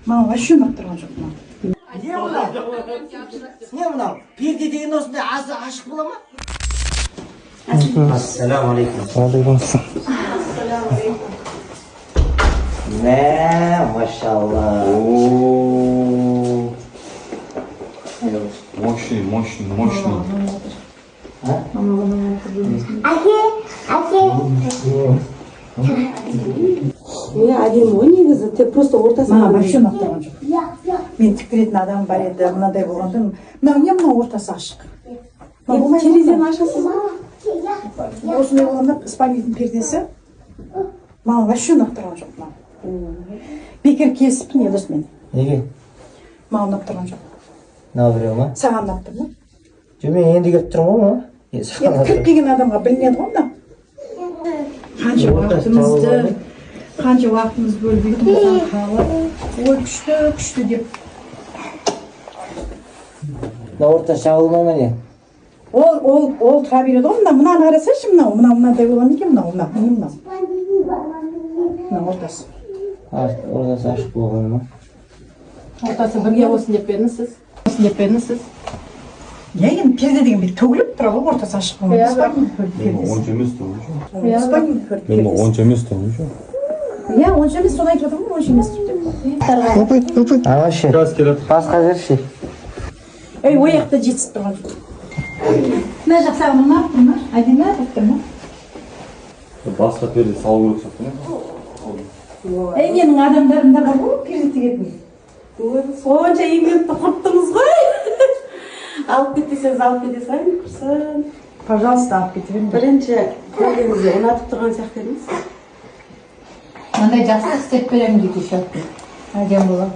Маған вообще ұнап тұрған жоқ мынау. Не мынау? Перде деген осындай ашық бола ма? Ассаламу алейкум. Алейкум. Машалла. Мощный. Әдемі ғой негізі, тек просто ортасына. Маған вообще ұнап тұрған жоқ. Мен тіктіретін адам бар еді, мынадай болғанда, мынау ортасы ашық. Терезені ашасыз ба? Осындай болғанда спальниктің пердесі маған вообще ұнап тұрған жоқ мынау. Бекер кесіппін елдос мен. Неге? Маған ұнап тұрған жоқ. Мынау біреу ма? Саған ұнап тұр ма? Жоқ, мен енді келіп тұрмын ғой. Кіріп келген адамға білінеді ғой мынау. Қанша уақытымыз бөліп маған қалып, ой күшті деп. Мынау орта шағылма ма не? Ол тұра береді ғой, мынаны қарасайшы, мынандай болған екен, мынау. Мынау ортасы. Ортасы ашық болғаны ма? Ортасы бірге болсын деп бердіңіз. Енді перде деген бет төгіліп тұра ғой, ортасы ашық болған. Онша емес тұр. Онша емес, соны айтып жатырмын ғой, онша емес деп. Вообще. Басқа жерші. Ояқта жетісіп тұрған жоқ. Мына жақ саған ұнап тұр ма? Әдемі айтып тұр ма? Басқа перде салу керек сияқты ма? Менің адамдарымда бар ғой, перде тігетін. Онша еңбекті құрттыңыз ғой. Алып кетсеңіз алып кете салайын, құрсын. Пожалуйста, алып кете беріңіз. Бірінші көргеніңізде ұнатып тұрған сияқты едіңіз. Мындай жастық істеп беремін дейді еще. Әдемі болады.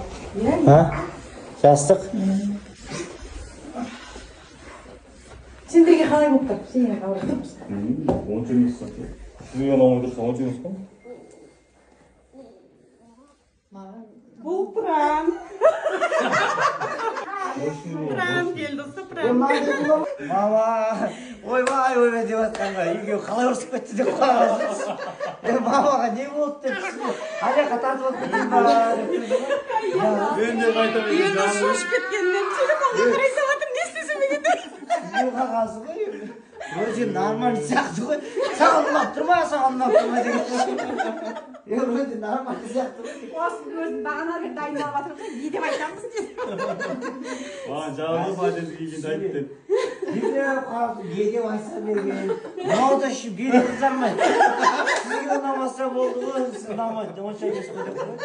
Жастық? Сендерге қалай болып тұр? Сенге қалай болып тұр? Онша емес сияқты. Сізге ұнамай тұрса онша емес па? Бұл прям. Прям келді, прям. Мама, ойбай деп жатқанға үйге қалай ұрысып кетті деп қойғансыз. Мамаға не болды деп ана жаққа тартып алып кетейін ба деп Мен де қайтамын. Енді шошып кеткеннен телефонға қарай салатым, не істесем екен деп. қағазы ғой вроде нормально сияқты ғой. Саған ұнап тұр ма, саған ұнап тұр ма деген. Вроде нормально сияқты ғой. Осының өзін бағана бір дайындалып жатырмыз, не деп айтамыз деді. Жағылып әдеті келгенде айтты деп. Не деп айтса берген. Мынау да бері қызармайды. Сізге ұнамаса болды ғой, сіз ұнамайды. Онша емес қой деп қой.